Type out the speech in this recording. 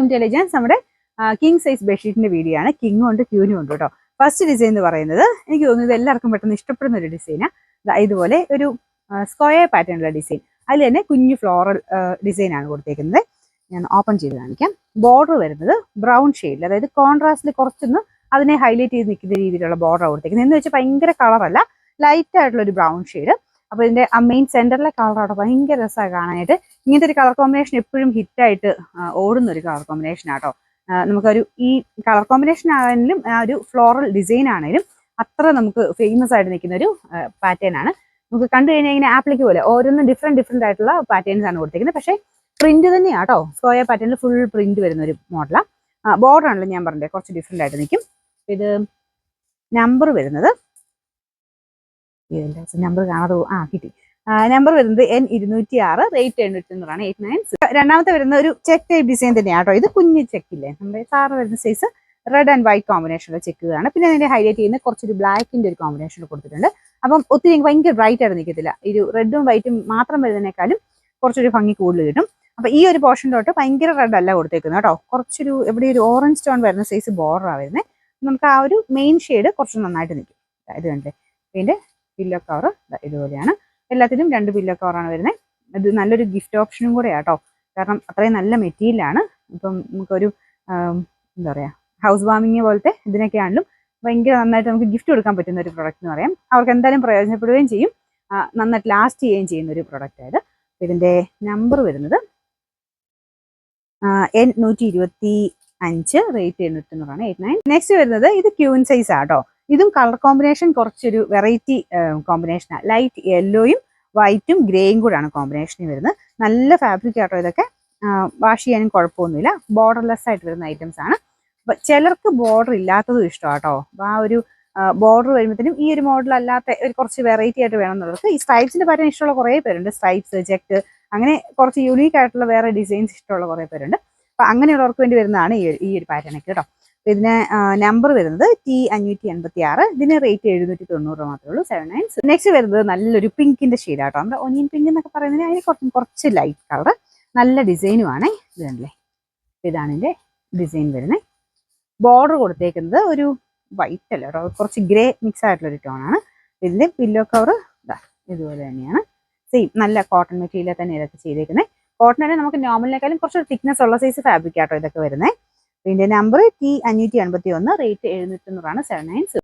Intelligence നമ്മുടെ king size ബെഡ്ഷീറ്റിന്റെ video ആണ്. കിങ്ങും ഉണ്ട് ക്യൂനും ഉണ്ട് കേട്ടോ. ഫസ്റ്റ് ഡിസൈൻ എന്ന് പറയുന്നത് എനിക്ക് തോന്നുന്നത് എല്ലാവർക്കും പെട്ടെന്ന് ഇഷ്ടപ്പെടുന്ന ഒരു ഡിസൈനാണ്. ഇതുപോലെ ഒരു സ്ക്വയർ പാറ്റേണുള്ള ഡിസൈൻ, അതിൽ തന്നെ കുഞ്ഞു ഫ്ലോറൽ ഡിസൈൻ ആണ് കൊടുത്തേക്കുന്നത്. ഞാൻ ഓപ്പൺ ചെയ്ത് കാണിക്കാം. ബോർഡർ വരുന്നത് ബ്രൗൺ ഷെയ്ഡിൽ, അതായത് കോൺട്രാസ്റ്റിൽ കുറച്ചൊന്ന് അതിനെ ഹൈലൈറ്റ് ചെയ്ത് നിൽക്കുന്ന രീതിയിലുള്ള ബോർഡർ കൊടുത്തേക്കുന്നത്. എന്ന് വെച്ചാൽ ഭയങ്കര കളറല്ല, ലൈറ്റ് ആയിട്ടുള്ള ഒരു ബ്രൗൺ ഷെയ്ഡ്. അപ്പോൾ ഇതിന്റെ മെയിൻ സെന്ററിലെ കളർ അവിടെ ഭയങ്കര രസമാണ് കാണാനായിട്ട്. ഇങ്ങനത്തെ ഒരു കളർ കോമ്പിനേഷൻ എപ്പോഴും ഹിറ്റായിട്ട് ഓടുന്ന ഒരു കളർ കോമ്പിനേഷൻ ആട്ടോ. നമുക്കൊരു ഈ കളർ കോമ്പിനേഷൻ ആണെങ്കിലും ആ ഒരു ഫ്ലോറൽ ഡിസൈൻ ആണെങ്കിലും അത്ര നമുക്ക് ഫേമസ് ആയിട്ട് നിൽക്കുന്ന ഒരു പാറ്റേൺ ആണ്. നമുക്ക് കണ്ടു കഴിഞ്ഞാൽ ഇങ്ങനെ ആപ്ലിക്ക് പോലെ ഓരോന്നും ഡിഫറെന്റ് ആയിട്ടുള്ള പാറ്റേൺസ് ആണ് കൊടുത്തിരിക്കുന്നത്. പക്ഷേ പ്രിന്റ് തന്നെയാണ് കേട്ടോ. സ്ക്വയർ പാറ്റേണിൽ ഫുൾ പ്രിന്റ് വരുന്ന ഒരു മോഡലാണ്. ബോർഡർ ആണല്ലോ ഞാൻ പറഞ്ഞത്, കുറച്ച് ഡിഫറെന്റ് ആയിട്ട് നിൽക്കും. ഇത് നമ്പർ വരുന്നത്, നമ്പർ കാണാതെ കിട്ടി. നമ്പർ വരുന്നത് N206, റേറ്റ് 800, 89. രണ്ടാമത്തെ വരുന്ന ഒരു ചെക്ക് ടൈപ്പ് ഡിസൈൻ തന്നെയാണ് കേട്ടോ. ഇത് കുഞ്ഞ് ചെക്കില്ലേ, നമ്മുടെ സാറ് വരുന്ന സൈസ് റെഡ് ആൻഡ് വൈറ്റ് കോമ്പിനേഷനുള്ള ചെക്കുകളാണ്. പിന്നെ അതിന്റെ ഹൈലൈറ്റ് ചെയ്യുന്ന കുറച്ചൊരു ബ്ലാക്കിന്റെ ഒരു കോമ്പിനേഷൻ കൊടുത്തിട്ടുണ്ട്. അപ്പം ഒത്തിരി ഭയങ്കര ബ്രൈറ്റ് ആയിട്ട് നിൽക്കത്തില്ല. ഒരു റെഡും വൈറ്റും മാത്രം വരുന്നതിനേക്കാളും കുറച്ചൊരു ഭംഗി കൂടുതൽ കിട്ടും. അപ്പൊ ഈ ഒരു പോർഷനിലോട്ട് ഭയങ്കര റെഡ് അല്ല കൊടുത്തേക്കുന്നത് കേട്ടോ. കുറച്ചൊരു എവിടെ ഒരു ഓറഞ്ച് സ്റ്റോൺ വരുന്ന സൈസ് ബോർഡറാണ് വരുന്നത്. നമുക്ക് ആ ഒരു മെയിൻ ഷെയ്ഡ് കുറച്ച് നന്നായിട്ട് നിൽക്കും. ഇത് കണ്ടേ, ഇതിന്റെ പില്ലോ കവർ ഇതുപോലെയാണ്. എല്ലാത്തിനും 2 പില്ലോ കവറാണ് വരുന്നത്. ഇത് നല്ലൊരു ഗിഫ്റ്റ് ഓപ്ഷനും കൂടെ ആട്ടോ, കാരണം അത്രയും നല്ല മെറ്റീരിയലാണ്. ഇപ്പം നമുക്കൊരു എന്താ പറയുക, ഹൗസ് വാമിങ് പോലത്തെ ഇതിനൊക്കെയാണെങ്കിലും ഭയങ്കര നന്നായിട്ട് നമുക്ക് ഗിഫ്റ്റ് കൊടുക്കാൻ പറ്റുന്ന ഒരു പ്രൊഡക്റ്റ് എന്ന് പറയാം. അവർക്ക് എന്തായാലും പ്രയോജനപ്പെടുകയും ചെയ്യും, നന്നായിട്ട് ലാസ്റ്റ് ചെയ്യുകയും ചെയ്യുന്ന ഒരു പ്രൊഡക്റ്റ് ആയത്. ഇതിന്റെ നമ്പർ വരുന്നത് N125, റേറ്റ് 800, 89. നെക്സ്റ്റ് വരുന്നത് ഇത് ക്യൂൻ സൈസ് ആട്ടോ. ഇതും കളർ കോമ്പിനേഷൻ കുറച്ചൊരു വെറൈറ്റി കോമ്പിനേഷനാണ്. ലൈറ്റ് യെല്ലോയും വൈറ്റും ഗ്രേയും കൂടാണ് കോമ്പിനേഷനിൽ വരുന്നത്. നല്ല ഫാബ്രിക് ആട്ടോ. ഇതൊക്കെ വാഷ് ചെയ്യാനും കുഴപ്പമൊന്നുമില്ല. ബോർഡർലെസ് ആയിട്ട് വരുന്ന ഐറ്റംസ് ആണ്. അപ്പൊ ചിലർക്ക് ബോർഡർ ഇല്ലാത്തതും ഇഷ്ടമാട്ടോ. അപ്പൊ ആ ഒരു ബോർഡർ വരുമ്പോഴത്തേനും ഈ ഒരു മോഡൽ അല്ലാത്ത ഒരു കുറച്ച് വെറൈറ്റി ആയിട്ട് വേണമെന്നുള്ളവർക്ക് ഈ സ്ട്രൈപ്സിന്റെ പാറ്റേൺ ഇഷ്ടമുള്ള കുറേ പേരുണ്ട്. സ്ട്രൈപ്സ്, ചെക്ക്, അങ്ങനെ കുറച്ച് യൂണീക്ക് ആയിട്ടുള്ള വേറെ ഡിസൈൻസ് ഇഷ്ടമുള്ള കുറേ പേരുണ്ട്. അപ്പൊ അങ്ങനെയുള്ളവർക്ക് വേണ്ടി വരുന്നതാണ് ഈ ഒരു പാറ്റേൺ ഒക്കെ കേട്ടോ. ഇതിന് നമ്പർ വരുന്നത് T586, ഇതിന് റേറ്റ് 790 മാത്രമേ ഉള്ളൂ, 79. നെക്സ്റ്റ് വരുന്നത് നല്ലൊരു പിങ്കിന്റെ ഷെയ്ഡാട്ടോ. നമ്മുടെ ഒനിയൻ പിങ്ക് എന്നൊക്കെ പറയുന്നതിന് അതിന് കുറച്ച് ലൈറ്റ് കളർ, നല്ല ഡിസൈനുമാണ്. ഇത് കണ്ടല്ലേ, ഇതാണ് ഇതിന്റെ ഡിസൈൻ വരുന്നത്. ബോർഡർ കൊടുത്തേക്കുന്നത് ഒരു വൈറ്റ് അല്ല കേട്ടോ, കുറച്ച് ഗ്രേ മിക്സ് ആയിട്ടുള്ള ഒരു ടോണാണ്. ഇതിന്റെ പില്ലോ കവർ ഇതുപോലെ തന്നെയാണ്. സെയിം നല്ല കോട്ടൺ മെറ്റീരിയൽ തന്നെ ഇതൊക്കെ ചെയ്തേക്കുന്നത്. കോട്ടൺ തന്നെ നമുക്ക് നോർമലിനേക്കാളും കുറച്ചൊരു തിക്നെസ് ഉള്ള സൈസ് ഫാബ്രിക് ആട്ടോ ഇതൊക്കെ വരുന്നത്. ഇതിന്റെ നമ്പർ T581, റേറ്റ് 790, 79.